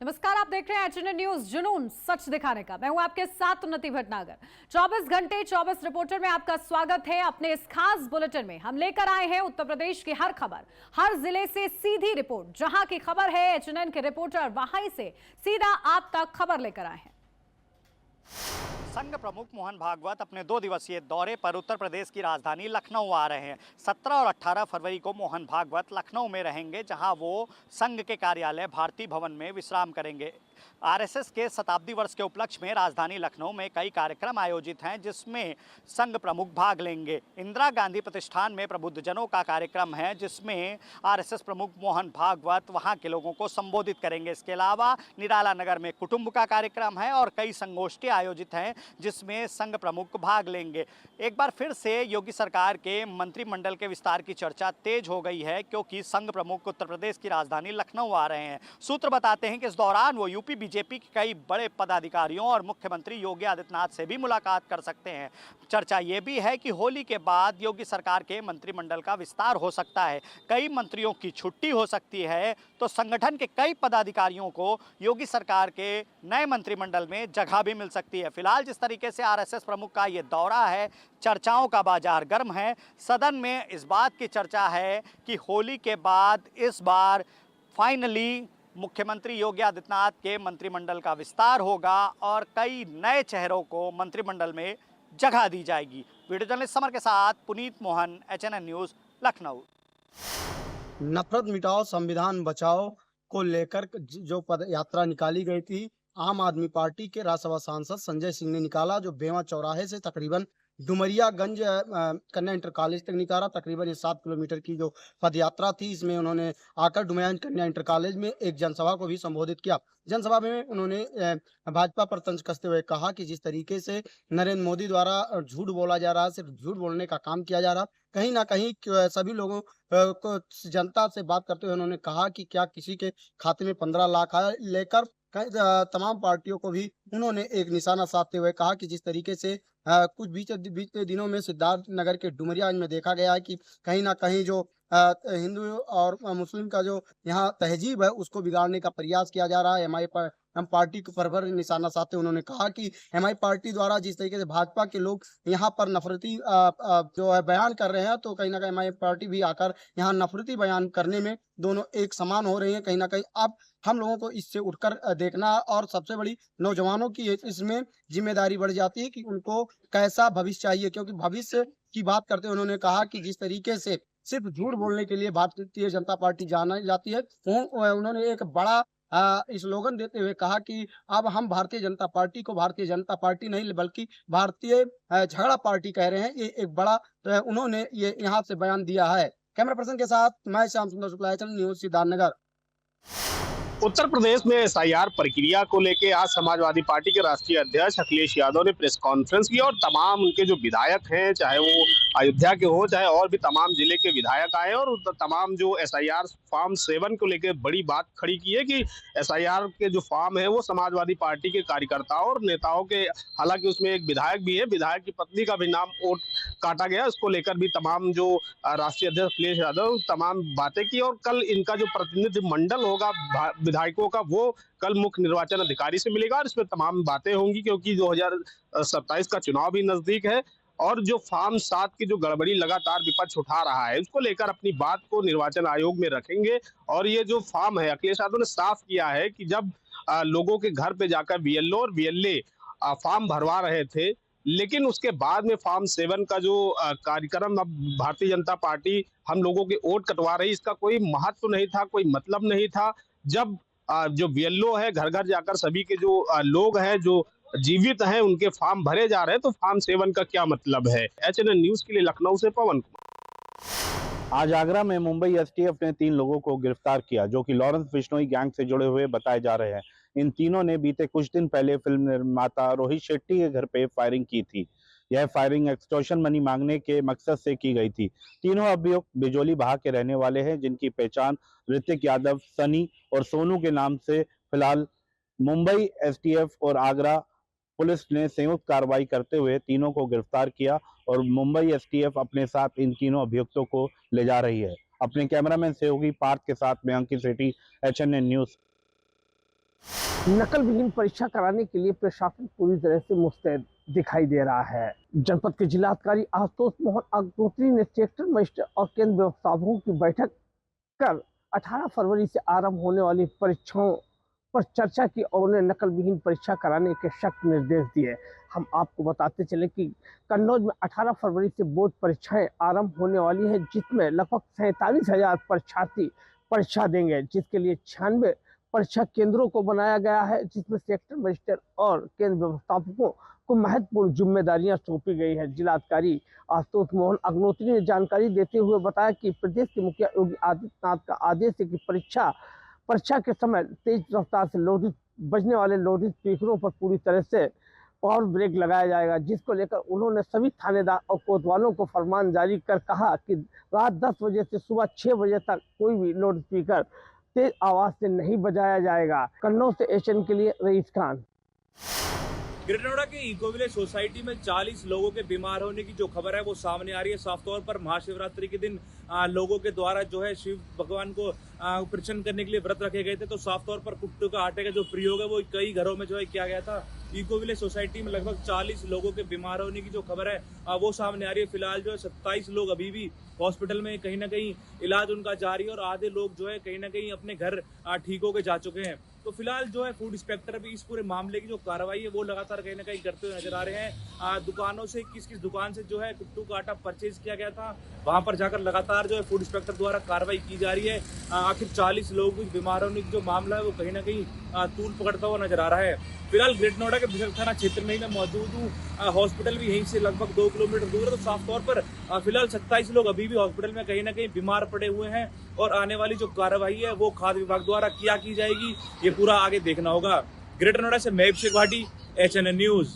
नमस्कार, आप देख रहे हैं एचएनएन न्यूज, जुनून सच दिखाने का। मैं हूं आपके साथ उन्नति भटनागर। 24 घंटे 24 रिपोर्टर में आपका स्वागत है। अपने इस खास बुलेटिन में हम लेकर आए हैं उत्तर प्रदेश की हर खबर, हर जिले से सीधी रिपोर्ट। जहां की खबर है एचएनएन के रिपोर्टर वहीं से सीधा आप तक खबर लेकर आए हैं। संघ प्रमुख मोहन भागवत अपने 2 दिवसीय दौरे पर उत्तर प्रदेश की राजधानी लखनऊ आ रहे हैं। 17 और 18 फरवरी को मोहन भागवत लखनऊ में रहेंगे, जहां वो संघ के कार्यालय भारती भवन में विश्राम करेंगे। आरएसएस के शताब्दी वर्ष के उपलक्ष्य में राजधानी लखनऊ में कई कार्यक्रम आयोजित हैं, जिसमें संघ प्रमुख भाग लेंगे। इंदिरा गांधी प्रतिष्ठान में प्रबुद्धजनों का कार्यक्रम है, जिसमें आरएसएस प्रमुख मोहन भागवत वहां के लोगों को संबोधित करेंगे। इसके अलावा निराला नगर में कुटुंब का कार्यक्रम है और कई संगोष्ठी आयोजित हैं, जिसमें संघ प्रमुख भाग लेंगे। एक बार फिर से योगी सरकार के मंत्रिमंडल के विस्तार की चर्चा तेज हो गई है, क्योंकि संघ प्रमुख उत्तर प्रदेश की राजधानी लखनऊ आ रहे हैं। सूत्र बताते हैं कि इस दौरान वो यूपी बीजेपी के कई बड़े पदाधिकारियों और मुख्यमंत्री योगी आदित्यनाथ से भी मुलाकात कर सकते हैं। चर्चा ये भी है कि होली के बाद योगी सरकार के मंत्रिमंडल का विस्तार हो सकता है, कई मंत्रियों की छुट्टी हो सकती है, तो संगठन के कई पदाधिकारियों को योगी सरकार के नए मंत्रिमंडल में जगह भी मिल सकती है। फिलहाल जिस तरीके से आरएसएस प्रमुख का ये दौरा है, चर्चाओं का बाजार गर्म है। सदन में इस बात की चर्चा है कि होली के बाद इस बार फाइनली मुख्यमंत्री योगी आदित्यनाथ के मंत्रिमंडल का विस्तार होगा और कई नए चेहरों को मंत्रिमंडल में जगह दी जाएगी। वीडियो जर्नलिस्ट समर के साथ पुनीत मोहन, एचएनएन न्यूज, लखनऊ। नफरत मिटाओ संविधान बचाओ को लेकर जो पद यात्रा निकाली गई थी, आम आदमी पार्टी के राज्यसभा सांसद संजय सिंह ने निकाला, जो बेवा चौराहे से तकरीबन डुमरियागंज कन्या इंटर कॉलेज तक निकाला। तकरीबन ये 7 किलोमीटर की जो पद यात्रा थी, इसमें उन्होंने आकर डुमरियागंज कन्या इंटर कॉलेज में एक जनसभा को भी संबोधित किया। जनसभा में उन्होंने भाजपा पर तंज कसते हुए कहा कि जिस तरीके से नरेंद्र मोदी द्वारा झूठ बोला जा रहा, सिर्फ झूठ बोलने का काम किया जा रहा, कहीं ना कहीं सभी लोगों को जनता से बात करते हुए उन्होंने कहा कि क्या किसी के खाते में 15 लाख आया, लेकर तमाम पार्टियों को भी उन्होंने एक निशाना साधते हुए कहा कि जिस तरीके से कुछ बीते दिनों में सिद्धार्थ नगर के डुमरियागंज में देखा गया है कि कहीं ना कहीं जो हिंदू और मुस्लिम का जो यहाँ तहजीब है, उसको बिगाड़ने का प्रयास किया जा रहा है। हम पार्टी को पर निशाना साधते उन्होंने कहा कि एमआई पार्टी द्वारा जिस तरीके से भाजपा के लोग यहाँ पर नफरती जो है बयान कर रहे हैं, तो कहीं ना कहीं एमआई पार्टी भी आकर यहाँ नफरती बयान करने में दोनों एक समान हो रही है। कहीं ना कहीं अब हम लोगों को इससे उठकर देखना, और सबसे बड़ी नौजवानों की इसमें जिम्मेदारी बढ़ जाती है कि उनको कैसा भविष्य चाहिए, क्योंकि भविष्य की बात करते हुए उन्होंने कहा कि जिस तरीके से सिर्फ झूठ बोलने के लिए भारतीय जनता पार्टी जाना जाती है, उन्होंने एक बड़ा स्लोगन देते हुए कहा कि अब हम भारतीय जनता पार्टी को भारतीय जनता पार्टी नहीं बल्कि भारतीय झगड़ा पार्टी कह रहे हैं। ये एक बड़ा उन्होंने ये यहाँ से बयान दिया है। कैमरा पर्सन के साथ मैं श्याम सुंदर शुक्ला, एचएनएन न्यूज, सिद्धार्थनगर। उत्तर प्रदेश में एसआईआर प्रक्रिया को लेकर आज समाजवादी पार्टी के राष्ट्रीय अध्यक्ष अखिलेश यादव ने प्रेस कॉन्फ्रेंस की और तमाम उनके जो विधायक हैं, चाहे वो अयोध्या के हो चाहे और भी तमाम जिले के विधायक आए, और तमाम जो एसआईआर फॉर्म 7 को लेकर बड़ी बात खड़ी की है कि एसआईआर के जो फॉर्म है वो समाजवादी पार्टी के कार्यकर्ताओं और नेताओं के, हालांकि उसमें एक विधायक भी है, विधायक की पत्नी का भी नाम वोट काटा गया, उसको लेकर भी तमाम जो राष्ट्रीय अध्यक्ष अखिलेश यादव तमाम बातें की। और कल इनका जो प्रतिनिधि मंडल होगा विधायकों का, वो कल मुख्य निर्वाचन अधिकारी से मिलेगा और इसमें तमाम बातें होंगी, क्योंकि 2027 का चुनाव भी नजदीक है और जो फॉर्म 7 की जो गड़बड़ी लगातार विपक्ष उठा रहा है, उसको लेकर अपनी बात को निर्वाचन आयोग में रखेंगे। और ये जो फॉर्म है, अखिलेश यादव ने साफ किया है कि जब लोगों के घर पे जाकर बीएलओ और बीएलए फॉर्म भरवा रहे थे, लेकिन उसके बाद में फॉर्म 7 का जो कार्यक्रम अब भारतीय जनता पार्टी हम लोगों के वोट कटवा रही, इसका कोई महत्व नहीं था, कोई मतलब नहीं था। जब जो बीएलओ है घर घर जाकर सभी के जो लोग हैं जो जीवित हैं उनके फॉर्म भरे जा रहे हैं, तो फॉर्म 7 का क्या मतलब है। एचएनएन न्यूज के लिए लखनऊ से पवन कुमार। आज आगरा में मुंबई एसटीएफ ने 3 लोगों को गिरफ्तार किया, जो कि लॉरेंस बिश्नोई गैंग से जुड़े हुए बताए जा रहे हैं। इन तीनों ने बीते कुछ दिन पहले फिल्म निर्माता रोहित शेट्टी के घर पे फायरिंग की थी। यह फायरिंग एक्सटॉर्शन मनी मांगने के मकसद से की गई थी। तीनों अभियुक्त बिजोली बहा के रहने वाले हैं, जिनकी पहचान ऋतिक यादव, सनी और सोनू के नाम से फिलहाल मुंबई एसटीएफ और आगरा पुलिस ने संयुक्त कार्रवाई करते हुए तीनों को गिरफ्तार किया और मुंबई एसटीएफ अपने साथ इन तीनों अभियुक्तों को ले जा रही है। अपने कैमरामैन सहयोगी पार्थ के साथ मैं अंकित सेठी, एचएनएन न्यूज। नकल विहीन परीक्षा कराने के लिए प्रशासन पूरी तरह से मुस्तैद दिखाई दे रहा है। जनपद के जिलाधिकारी आशुतोष मोहन अग्निहोत्री ने सेक्टर मजिस्ट्रेट और केंद्र व्यवस्थापकों की बैठक कर 18 फरवरी से आरंभ होने वाली परीक्षाओं पर चर्चा की और उन्हें नकल विहीन परीक्षा कराने के सख्त निर्देश दिए। हम आपको बताते चले कि कन्नौज में 18 फरवरी से बोर्ड परीक्षाएं आरंभ होने वाली हैं, जिसमें लगभग 47,000 परीक्षार्थी परीक्षा देंगे, जिसके लिए 96 परीक्षा केंद्रों को बनाया गया है, जिसमें सेक्टर मजिस्ट्रेट और केंद्र व्यवस्थापकों को महत्वपूर्ण जिम्मेदारियां सौंपी गई है। जिलाधिकारी आशुतोष मोहन अग्निहोत्री ने जानकारी देते हुए बताया कि प्रदेश के मुखिया योगी आदित्यनाथ का आदेश है कि परीक्षा के समय तेज रफ्तार से लोडेड बजने वाले लोडेड स्पीकरों पर पूरी तरह से पावर ब्रेक लगाया जाएगा, जिसको लेकर उन्होंने सभी थानेदार और कोतवालों को फरमान जारी कर कहा कि रात 10 बजे से सुबह 6 बजे तक कोई भी लाउड स्पीकर तेज आवाज से नहीं बजाया जाएगा। कन्नौज से एशियन के लिए रईस खान। ग्रेटर नोएडा के इको विलेज सोसाइटी में 40 लोगों के बीमार होने की जो खबर है वो सामने आ रही है। साफ तौर पर महाशिवरात्रि के दिन लोगों के द्वारा जो है शिव भगवान को प्रसन्न करने के लिए व्रत रखे गए थे, तो साफ तौर पर कुट्टू का आटे का जो प्रयोग है वो कई घरों में जो है किया गया था। इको विलेज सोसाइटी में लगभग 40 लोगों के बीमार होने की जो खबर है वो सामने आ रही है। फिलहाल जो है 27 लोग अभी भी हॉस्पिटल में कहीं ना कहीं इलाज उनका जारी है और आधे लोग जो है कहीं ना कहीं अपने घर ठीक होकर जा चुके हैं। तो फिलहाल जो है फूड इंस्पेक्टर भी इस पूरे मामले की जो कार्रवाई है वो लगातार कहीं ना कहीं करते हुए नजर आ रहे हैं। दुकानों से किस किस दुकान से जो है कुट्टू का आटा परचेज किया गया था, वहां पर जाकर लगातार जो है फूड इंस्पेक्टर द्वारा कार्रवाई की जा रही है। आखिर 40 लोगों की बीमार होने की जो मामला है वो कहीं ना कहीं तूल पकड़ता हुआ नजर आ रहा है। फिलहाल ग्रेटर नोएडा के बिशप थाना क्षेत्र में ही मैं मौजूद हूँ। हॉस्पिटल भी यहीं से लगभग 2 किलोमीटर दूर है। तो साफ तौर पर फिलहाल 27 लोग अभी भी हॉस्पिटल में कहीं ना कहीं बीमार पड़े हुए हैं और आने वाली जो कार्रवाई है वो खाद्य विभाग द्वारा क्या की जाएगी ये पूरा आगे देखना होगा। ग्रेटर नोएडा से मैं Shekh Bhati, HNN news.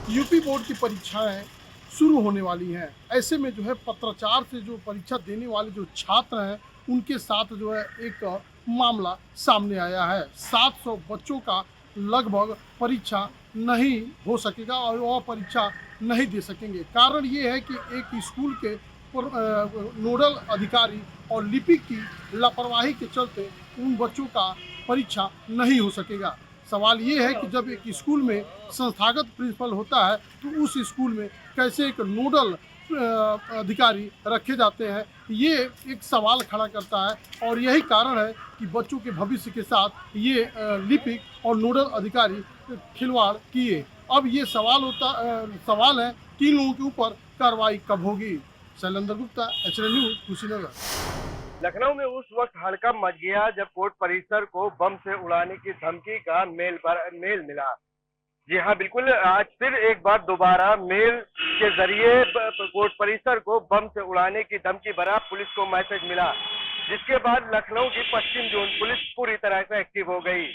UP board की परीक्षाएं शुरू होने वाली हैं। ऐसे में जो है पत्राचार से जो परीक्षा देने वाले जो छात्र हैं उनके साथ जो है एक मामला सामने आया है। 700 बच्चों का लगभग परीक्षा नहीं हो सकेगा और वह परीक्षा नहीं दे सकेंगे। कारण ये है कि एक स्कूल के नोडल अधिकारी और लिपिक की लापरवाही के चलते उन बच्चों का परीक्षा नहीं हो सकेगा। सवाल ये है कि जब एक स्कूल में संस्थागत प्रिंसिपल होता है तो उस स्कूल में कैसे एक नोडल अधिकारी रखे जाते हैं, ये एक सवाल खड़ा करता है। और यही कारण है कि बच्चों के भविष्य के साथ ये लिपिक और नोडल अधिकारी खिलवाड़ किए। अब ये सवाल है कि इन लोगों के ऊपर कार्रवाई कब होगी। Shailendra Gupta, HNN news, Kushinagar. लखनऊ में उस वक्त हड़कंप मच गया जब कोर्ट परिसर को बम से उड़ाने की धमकी का मेल मिला। जी हाँ, बिल्कुल, आज फिर एक बार दोबारा मेल के जरिए कोर्ट परिसर को बम से उड़ाने की धमकी भरा पुलिस को मैसेज मिला, जिसके बाद लखनऊ की पश्चिम जोन पुलिस पूरी तरह से एक्टिव हो गई।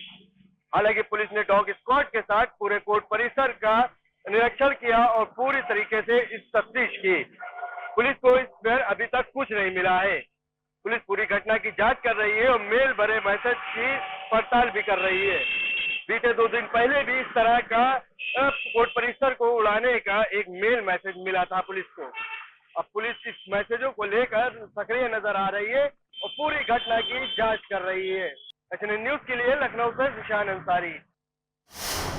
हालांकि पुलिस ने डॉग स्क्वाड के साथ पूरे कोर्ट परिसर का निरीक्षण किया और पूरी तरीके से इस तफ्तीश की। पुलिस को इस पर अभी तक कुछ नहीं मिला है। पुलिस पूरी घटना की जांच कर रही है और मेल भरे मैसेज की पड़ताल भी कर रही है। बीते 2 दिन पहले भी इस तरह का कोर्ट परिसर को उड़ाने का एक मेल मैसेज मिला था पुलिस को। अब पुलिस इस मैसेजों को लेकर सक्रिय नजर आ रही है और पूरी घटना की जांच कर रही है। HNN न्यूज के लिए लखनऊ से जिशान अंसारी।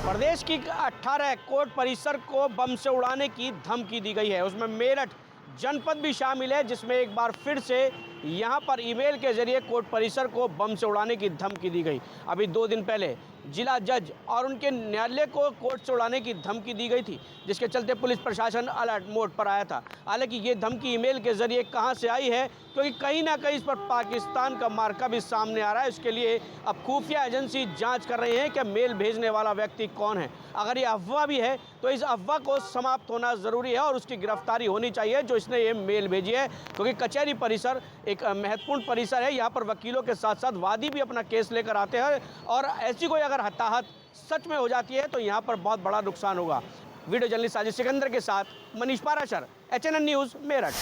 प्रदेश की 18 कोर्ट परिसर को बम से उड़ाने की धमकी दी गई है। उसमें मेरठ जनपद भी शामिल है, जिसमें एक बार फिर से यहां पर ईमेल के जरिए कोर्ट परिसर को बम से उड़ाने की धमकी दी गई। अभी 2 दिन पहले जिला जज और उनके न्यायालय को कोर्ट से उड़ाने की धमकी दी गई थी, जिसके चलते पुलिस प्रशासन अलर्ट मोड पर आया था। हालांकि ये धमकी ईमेल के जरिए कहां से आई है, क्योंकि कहीं ना कहीं इस पर पाकिस्तान का मार्का भी सामने आ रहा है। इसके लिए अब खुफिया एजेंसी जांच कर रही है कि मेल भेजने वाला व्यक्ति कौन है। अगर ये अफवाह भी है तो इस अफवाह को समाप्त होना ज़रूरी है और उसकी गिरफ्तारी होनी चाहिए जो इसने ये मेल भेजी है, क्योंकि कचहरी परिसर एक महत्वपूर्ण परिसर है। यहाँ पर वकीलों के साथ साथ वादी भी अपना केस लेकर आते हैं और ऐसी कोई अगर हताहत सच में हो जाती है तो यहाँ पर बहुत बड़ा नुकसान होगा। वीडियो जर्नलिस्ट साजिद सिकंदर के साथ मनीष पाराशर, HNN न्यूज, मेरठ।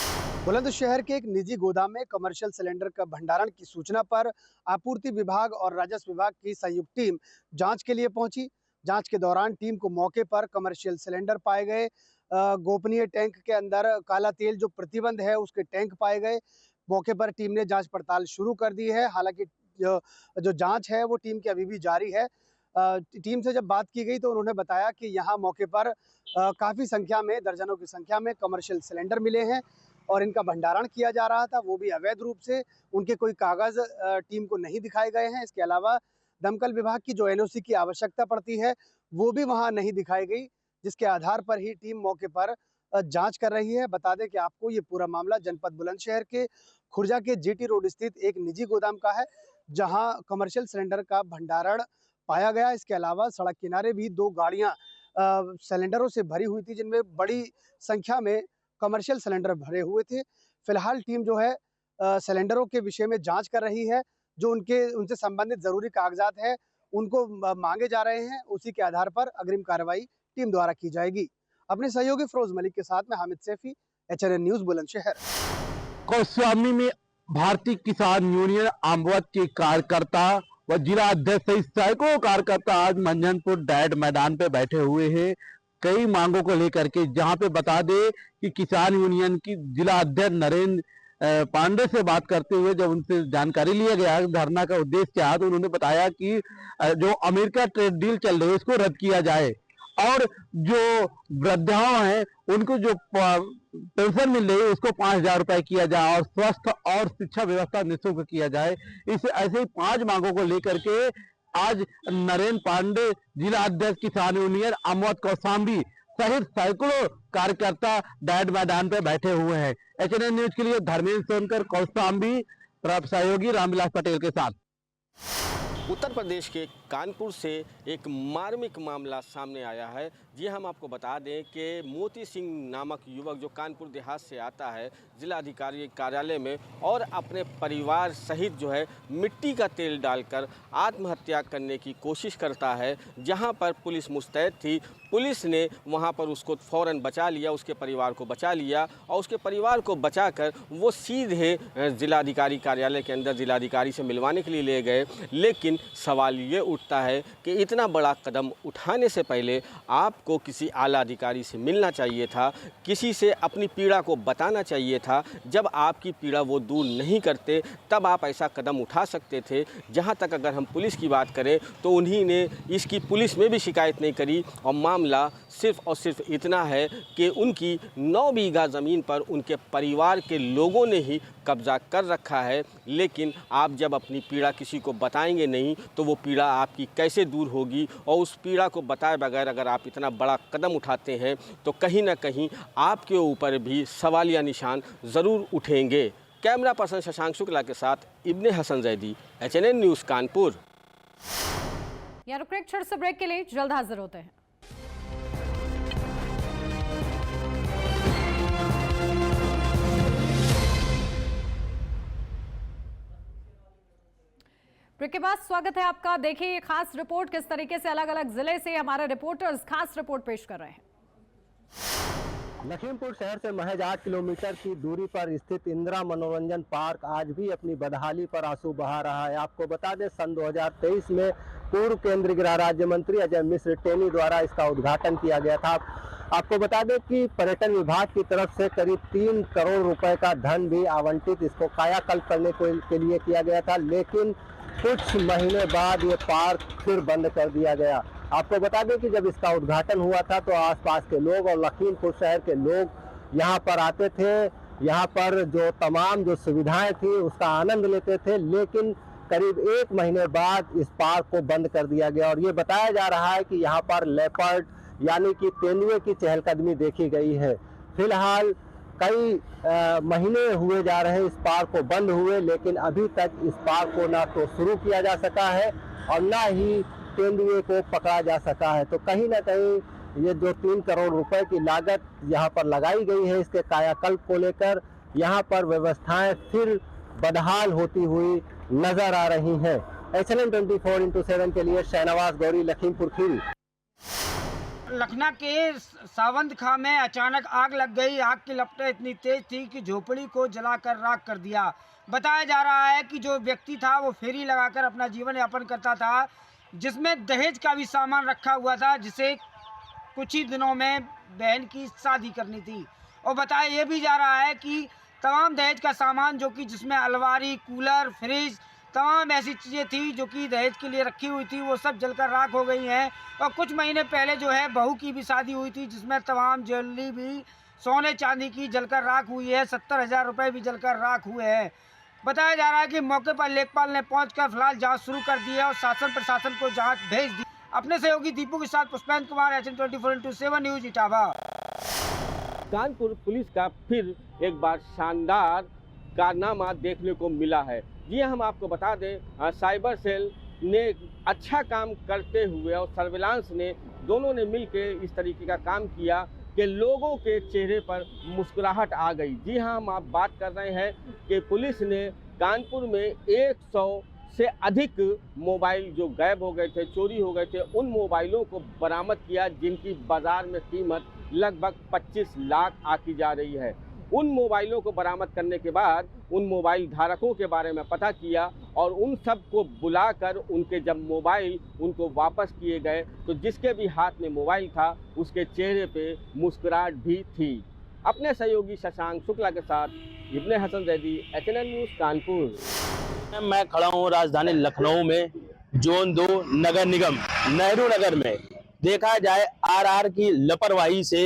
बुलंदशहर के एक निजी गोदाम में कमर्शियल सिलेंडर का भंडारण की सूचना पर आपूर्ति विभाग और राजस्व विभाग की संयुक्त टीम जांच के लिए पहुंची। जांच के दौरान टीम को मौके पर कमर्शियल सिलेंडर पाए गए, गोपनीय टैंक के अंदर काला तेल जो प्रतिबंध है उसके टैंक पाए गए। मौके पर टीम ने जांच पड़ताल शुरू कर दी है। हालांकि जो जांच है वो टीम की अभी भी जारी है। टीम से जब बात की गई तो उन्होंने बताया कि यहाँ मौके पर काफ़ी संख्या में, दर्जनों की संख्या में कमर्शियल सिलेंडर मिले हैं और इनका भंडारण किया जा रहा था, वो भी अवैध रूप से। उनके कोई कागज़ टीम को नहीं दिखाए गए हैं। इसके अलावा दमकल विभाग की जो एनओसी की आवश्यकता पड़ती है वो भी वहाँ नहीं दिखाई गई, जिसके आधार पर ही टीम मौके पर जांच कर रही है। बता दें कि आपको ये पूरा मामला जनपद बुलंदशहर के खुर्जा के जीटी रोड स्थित एक निजी गोदाम का है, जहां कमर्शियल सिलेंडर का भंडारण पाया गया। इसके अलावा सड़क किनारे भी 2 गाड़ियां सिलेंडरों से भरी हुई थी, जिनमें बड़ी संख्या में कमर्शियल सिलेंडर भरे हुए थे। फिलहाल टीम जो है सिलेंडरों के विषय में जांच कर रही है। जो उनसे संबंधित जरूरी कागजात है उनको मांगे जा रहे हैं, उसी के आधार पर अग्रिम कार्रवाई टीम द्वारा की जाएगी। अपने सहयोगी फिरोज मलिक के साथ में हामिद सैफी, HNN न्यूज बुलंदशहर। कौशाम्बी में भारतीय किसान यूनियन आमवत के कार्यकर्ता व जिला अध्यक्ष सहित सैकड़ों कार्यकर्ता आज मंझनपुर डायट मैदान पे बैठे हुए हैं कई मांगों को लेकर के, जहां पे बता दे कि किसान यूनियन की जिला अध्यक्ष नरेंद्र पांडे से बात करते हुए जब उनसे जानकारी लिया गया धरना का उद्देश्य क्या है, तो उन्होंने बताया कि जो अमेरिका ट्रेड डील चल रही है उसको रद्द किया जाए और जो वृद्धाओं हैं उनको जो पेंशन मिल रही है उसको 5,000 रुपए किया जाए और स्वास्थ्य और शिक्षा व्यवस्था निःशुल्क किया जाए। इस ऐसे ही 5 मांगों को लेकर के आज नरेंद्र पांडे जिला अध्यक्ष किसान यूनियन अमवत कौशाम्बी सहित सैकड़ों कार्यकर्ता डायट मैदान पर बैठे हुए हैं। HNN न्यूज के लिए धर्मेंद्र सोनकर, कौशाम्बी, सहयोगी रामविलास पटेल के साथ। उत्तर प्रदेश के कानपुर से एक मार्मिक मामला सामने आया है। जी हम आपको बता दें कि मोती सिंह नामक युवक जो कानपुर देहात से आता है जिला अधिकारी कार्यालय में और अपने परिवार सहित जो है मिट्टी का तेल डालकर आत्महत्या करने की कोशिश करता है। जहां पर पुलिस मुस्तैद थी, पुलिस ने वहां पर उसको फ़ौरन बचा लिया, उसके परिवार को बचा लिया और उसके परिवार को बचाकर वो सीधे जिलाधिकारी कार्यालय के अंदर जिलाधिकारी से मिलवाने के लिए ले गए। लेकिन सवाल ये उठता है कि इतना बड़ा कदम उठाने से पहले आपको किसी आला अधिकारी से मिलना चाहिए था, किसी से अपनी पीड़ा को बताना चाहिए था। जब आपकी पीड़ा वो दूर नहीं करते तब आप ऐसा कदम उठा सकते थे। जहाँ तक अगर हम पुलिस की बात करें तो उन्हीं ने इसकी पुलिस में भी शिकायत नहीं करी और मामला सिर्फ और सिर्फ इतना है कि उनकी 9 बीघा ज़मीन पर उनके परिवार के लोगों ने ही कब्जा कर रखा है। लेकिन आप जब अपनी पीड़ा किसी को बताएंगे नहीं तो वो पीड़ा आपकी कैसे दूर होगी, और उस पीड़ा को बताए बगैर अगर आप इतना बड़ा कदम उठाते हैं तो कहीं ना कहीं आपके ऊपर भी सवालिया निशान ज़रूर उठेंगे। कैमरा पर्सन शशांक शुक्ला के साथ इब्ने हसन जैदी, HNN न्यूज़ कानपुर। यहाँ रुक एक छोटे से ब्रेक के लिए, जल्द हाजिर होते हैं। ब्रेक के बाद स्वागत है आपका। देखिए ये खास रिपोर्ट किस तरीके से अलग अलग जिले से हमारे रिपोर्टर्स खास रिपोर्ट पेश कर रहे हैं। लखीमपुर शहर से महज 8 किलोमीटर की दूरी पर स्थित इंदिरा मनोरंजन पार्क आज भी अपनी बदहाली पर आंसू बहा रहा है। आपको बता दें सन 2023 में पूर्व केंद्रीय गृह राज्य मंत्री अजय मिश्र टेनी द्वारा इसका उद्घाटन किया गया था। आपको बता दें कि पर्यटन विभाग की तरफ से करीब 3 करोड़ रुपए का धन भी आवंटित इसको कायाकल्प करने के लिए किया गया था, लेकिन कुछ महीने बाद ये पार्क फिर बंद कर दिया गया। आपको बता दें कि जब इसका उद्घाटन हुआ था तो आसपास के लोग और लखीमपुर शहर के लोग यहाँ पर आते थे, यहाँ पर जो तमाम जो सुविधाएं थी उसका आनंद लेते थे। लेकिन करीब 1 महीने बाद इस पार्क को बंद कर दिया गया और ये बताया जा रहा है कि यहाँ पर लेपर्ड यानी कि तेंदुए की चहलकदमी देखी गई है। फिलहाल कई महीने हुए जा रहे हैं इस पार्क को बंद हुए, लेकिन अभी तक इस पार्क को ना तो शुरू किया जा सका है और ना ही तेंदुए को पकड़ा जा सका है। तो कहीं ना कहीं ये जो 3 करोड़ रुपए की लागत यहाँ पर लगाई गई है इसके कायाकल्प को लेकर यहाँ पर व्यवस्थाएं फिर बदहाल होती हुई नजर आ रही हैं। HNN 24x7 के लिए शहनवाज गौरी, लखीमपुर खीरी। लखनऊ के सावंत खां में अचानक आग लग गई। आग की लपटें इतनी तेज थी कि झोपड़ी को जलाकर राख कर दिया। बताया जा रहा है कि जो व्यक्ति था वो फेरी लगाकर अपना जीवन यापन करता था, जिसमें दहेज का भी सामान रखा हुआ था, जिसे कुछ ही दिनों में बहन की शादी करनी थी। और बताया ये भी जा रहा है कि तमाम दहेज का सामान जो कि जिसमें अलमारी, कूलर, फ्रिज, तमाम ऐसी चीज़ें थी जो कि दहेज के लिए रखी हुई थी, वो सब जलकर राख हो गई हैं। और कुछ महीने पहले जो है बहू की भी शादी हुई थी, जिसमें तमाम ज्वेलरी भी सोने चांदी की जलकर राख हुई है। 70,000 रुपये भी जलकर राख हुए हैं। बताया जा रहा है कि मौके पर लेखपाल ने पहुंचकर फिलहाल जांच शुरू कर दी है और शासन प्रशासन को जांच भेज दी। अपने सहयोगी दीपू के साथ Pushpendra Kumar, HN 24x7 news, Etawah. Kanpur police का फिर एक बार शानदार कारनामा देखने को मिला है। जी हम आपको बता दें, साइबर सेल ने अच्छा काम करते हुए और सर्विलांस ने दोनों ने मिलकर इस तरीके का काम किया कि लोगों के चेहरे पर मुस्कुराहट आ गई। जी हाँ, हम आप बात कर रहे हैं कि पुलिस ने कानपुर में 100 से अधिक मोबाइल जो गायब हो गए थे, चोरी हो गए थे, उन मोबाइलों को बरामद किया, जिनकी बाज़ार में कीमत लगभग 25 लाख आकी जा रही है। उन मोबाइलों को बरामद करने के बाद उन मोबाइल धारकों के बारे में पता किया और उन सब को बुलाकर उनके जब मोबाइल उनको वापस किए गए तो जिसके भी हाथ में मोबाइल था उसके चेहरे पे मुस्कुराहट भी थी। अपने सहयोगी शशांक शुक्ला के साथ इब्ने हसन जैदी, HNN न्यूज़, कानपुर। मैं खड़ा हूँ राजधानी लखनऊ में, जोन 2 नगर निगम नेहरू नगर में। देखा जाए आरआर की लापरवाही से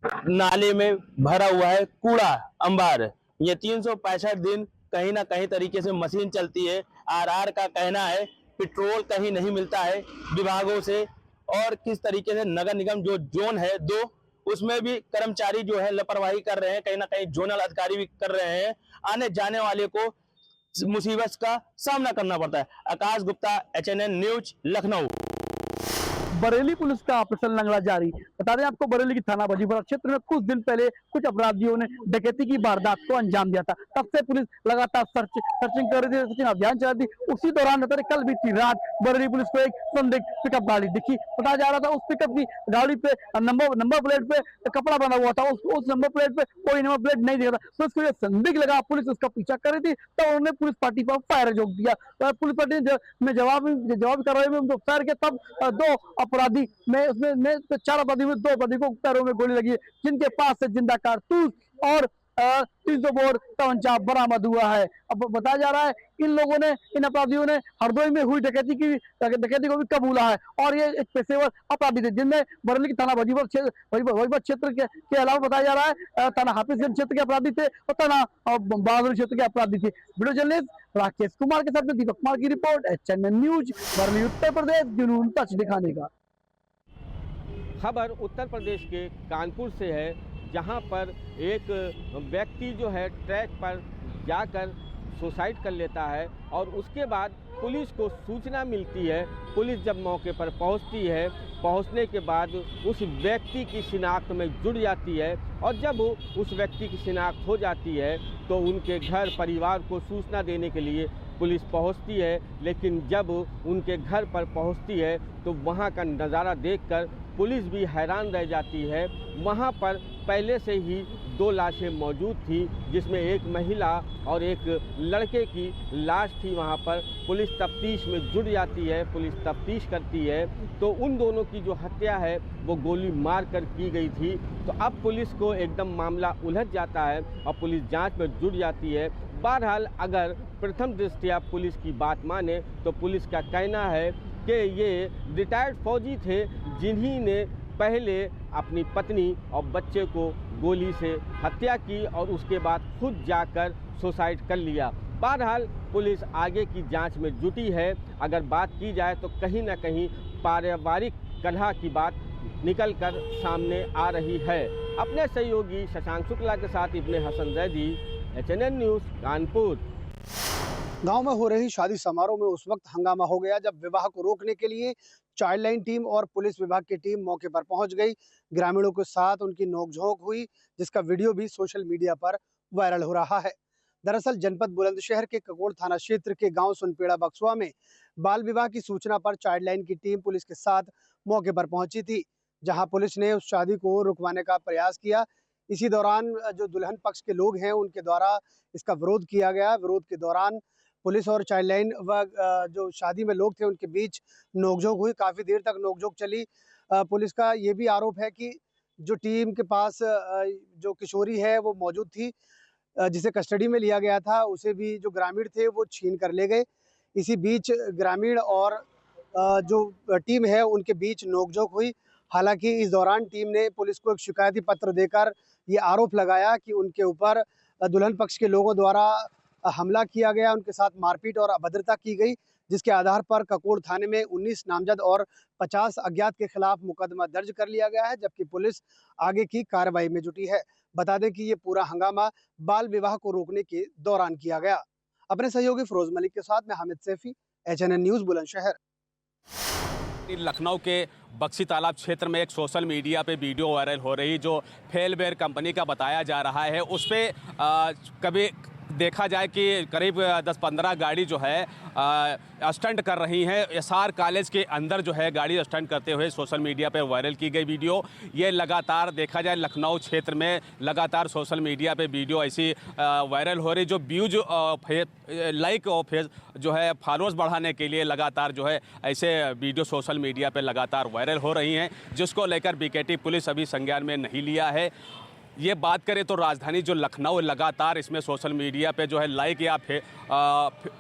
नाले में भरा हुआ है कूड़ा अंबार। ये 365 दिन कहीं ना कहीं तरीके से मशीन चलती है। आरआर का कहना है पेट्रोल कहीं नहीं मिलता है विभागों से, और किस तरीके से नगर निगम जो जोन है 2 उसमें भी कर्मचारी जो है लापरवाही कर रहे हैं, कहीं ना कहीं जोनल अधिकारी भी कर रहे हैं। आने जाने वाले को मुसीबत का सामना करना पड़ता है। Akash Gupta, HNN news, Lucknow. Bareilly police का ऑपरेशन लंगड़ा जारी। बता दें आपको, बरेली की थाना बजीपुरा क्षेत्र में कुछ दिन पहले कुछ अपराधियों ने डकैती की वारदात को अंजाम दिया था। तब से पुलिस लगातार सर्चिंग कर रही थी, सर्चिंग अभियान चला रही थी। उसी दौरान कल बीती रात बरेली पुलिस को एक संदिग्ध पिकअप गाड़ी दिखी। बताया जा रहा था उस पिकअप की गाड़ी पे नंबर प्लेट पे कपड़ा बना हुआ था, उस नंबर प्लेट पे कोई नंबर प्लेट नहीं दिखा था। तो उसको ये संदिग्ध लगा, पुलिस उसका पीछा कर रही थी, तो उन्होंने पुलिस पार्टी पर फायर झोंक दिया। पुलिस पार्टी ने जवाब कार्रवाई में फायर किया। तब 2 अपराधी में उसमें 4 अपराधी में 2 अपराधी को पैरों में गोली लगी है, जिनके पास से जिंदा कारतूस और 300 बोर तमंचा बरामद हुआ है। अब बताया जा रहा है इन अपराधियों ने हरदोई में हुई डकैती को भी कबूला है और ये एक पेशेवर अपराधी थे, जिनमें बरेली की थाना वजीपुर क्षेत्र के अलावा बताया जा रहा है थाना हाफिजगंज क्षेत्र के अपराधी थे और थाना बहादुर क्षेत्र के अपराधी थे। वीडियो जर्नलिस्ट राकेश कुमार के साथ दीपक कुमार की report, HNN news, Bareilly, Uttar Pradesh. जुनून टच दिखाने का। खबर उत्तर प्रदेश के कानपुर से है, जहां पर एक व्यक्ति जो है ट्रैक पर जाकर सुसाइड कर लेता है और उसके बाद पुलिस को सूचना मिलती है। पुलिस जब मौके पर पहुंचती है, पहुंचने के बाद उस व्यक्ति की शिनाख्त में जुड़ जाती है और जब उस व्यक्ति की शिनाख्त हो जाती है तो उनके घर परिवार को सूचना देने के लिए पुलिस पहुंचती है। लेकिन जब उनके घर पर पहुंचती है तो वहां का नज़ारा देखकर पुलिस भी हैरान रह जाती है। वहां पर पहले से ही 2 लाशें मौजूद थी, जिसमें एक महिला और एक लड़के की लाश थी। वहां पर पुलिस तफ्तीश में जुट जाती है, पुलिस तफ्तीश करती है तो उन दोनों की जो हत्या है वो गोली मार कर की गई थी। तो अब पुलिस को एकदम मामला उलझ जाता है और पुलिस जांच में जुट जाती है। बहरहाल अगर प्रथम दृष्टया पुलिस की बात माने तो पुलिस का कहना है कि ये रिटायर्ड फौजी थे, जिन्हीं ने पहले अपनी पत्नी और बच्चे को गोली से हत्या की और उसके बाद खुद जाकर सुसाइड कर लिया। बहरहाल पुलिस आगे की जांच में जुटी है। अगर बात की जाए तो कहीं ना कहीं पारिवारिक कलह की बात निकल कर सामने आ रही है। अपने सहयोगी शशांक शुक्ला के साथ इब्ने हसन जैदी, HNN न्यूज़, कानपुर। गांव में हो रही शादी समारोह में उस वक्त हंगामा हो गया जब विवाह को रोकने के लिए चाइल्ड लाइन टीम और पुलिस विभाग की टीम मौके पर पहुंच गई। ग्रामीणों के साथ उनकी नोकझोंक हुई, जिसका वीडियो भी सोशल मीडिया पर वायरल हो रहा है। दरअसल जनपद बुलंदशहर के ककोड़ थाना क्षेत्र के गांव सुनपेड़ा बक्सवा में बाल विवाह की सूचना पर चाइल्ड लाइन की टीम पुलिस के साथ मौके पर पहुंची थी, जहां पुलिस ने उस शादी को रुकवाने का प्रयास किया। इसी दौरान जो दुल्हन पक्ष के लोग हैं उनके द्वारा इसका विरोध किया गया। विरोध के दौरान पुलिस और चाइल्ड लाइन व जो शादी में लोग थे उनके बीच नोकझोंक हुई। काफ़ी देर तक नोकझोंक चली। पुलिस का ये भी आरोप है कि जो टीम के पास जो किशोरी है वो मौजूद थी, जिसे कस्टडी में लिया गया था, उसे भी जो ग्रामीण थे वो छीन कर ले गए। इसी बीच ग्रामीण और जो टीम है उनके बीच नोकझोंक हुई। हालांकि इस दौरान टीम ने पुलिस को एक शिकायती पत्र देकर ये आरोप लगाया कि उनके ऊपर दुल्हन पक्ष के लोगों द्वारा हमला किया गया, उनके साथ मारपीट और अभद्रता की गई, जिसके आधार पर ककोड़ थाने में 19 नामजद और 50 अज्ञात के खिलाफ मुकदमा दर्ज कर लिया गया है, जबकि पुलिस आगे की कार्रवाई में जुटी है। बता दें कि ये पूरा हंगामा बाल विवाह को रोकने के दौरान किया गया। अपने सहयोगी फिरोज मलिक के साथ मैं हामिद सैफी, HNN न्यूज़ बुलंदशहर। लखनऊ के बक्सी तालाब क्षेत्र में एक सोशल मीडिया पे वीडियो वायरल हो रही जो फेलवेयर कंपनी का बताया जा रहा है। उस पे कभी देखा जाए कि करीब 10-15 गाड़ी जो है स्टंट कर रही हैं। SR कॉलेज के अंदर जो है गाड़ी स्टंट करते हुए सोशल मीडिया पर वायरल की गई वीडियो। ये लगातार देखा जाए लखनऊ क्षेत्र में लगातार सोशल मीडिया पे वीडियो ऐसी वायरल हो रही जो व्यूज लाइक और फेस जो है फॉलोअर्स बढ़ाने के लिए लगातार जो है ऐसे वीडियो सोशल मीडिया पे लगातार वायरल हो रही हैं, जिसको लेकर BKT पुलिस अभी संज्ञान में नहीं लिया है। ये बात करें तो राजधानी जो लखनऊ लगातार इसमें सोशल मीडिया पे जो है लाइक या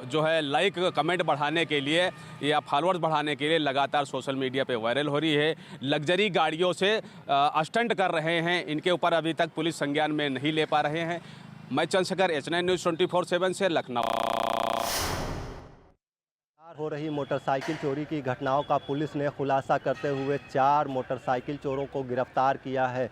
जो है लाइक कमेंट बढ़ाने के लिए या फॉलोअर्स बढ़ाने के लिए लगातार सोशल मीडिया पे वायरल हो रही है। लग्जरी गाड़ियों से स्टंट कर रहे हैं, इनके ऊपर अभी तक पुलिस संज्ञान में नहीं ले पा रहे हैं। मैं चंद्रशेखर, HNN न्यूज़ 24/7 से लखनऊ। हो रही मोटरसाइकिल चोरी की घटनाओं का पुलिस ने खुलासा करते हुए 4 मोटरसाइकिल चोरों को गिरफ्तार किया है।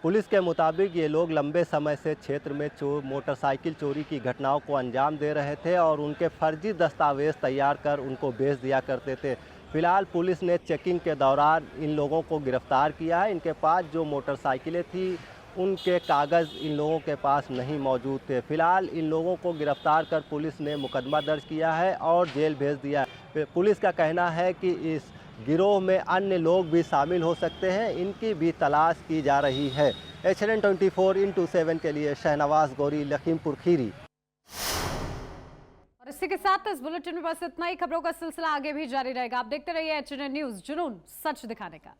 पुलिस के मुताबिक ये लोग लंबे समय से क्षेत्र में मोटरसाइकिल चोरी की घटनाओं को अंजाम दे रहे थे और उनके फर्जी दस्तावेज तैयार कर उनको बेच दिया करते थे। फिलहाल पुलिस ने चेकिंग के दौरान इन लोगों को गिरफ्तार किया है। इनके पास जो मोटरसाइकिलें थी उनके कागज़ इन लोगों के पास नहीं मौजूद थे। फिलहाल इन लोगों को गिरफ्तार कर पुलिस ने मुकदमा दर्ज किया है और जेल भेज दिया है। पुलिस का कहना है कि इस गिरोह में अन्य लोग भी शामिल हो सकते हैं, इनकी भी तलाश की जा रही है। HNN 24/7 के लिए शहनवाज गौरी, लखीमपुर खीरी। और इसी के साथ इस बुलेटिन में बस इतना ही। खबरों का सिलसिला आगे भी जारी रहेगा। आप देखते रहिए HNN न्यूज़, जुनून सच दिखाने का।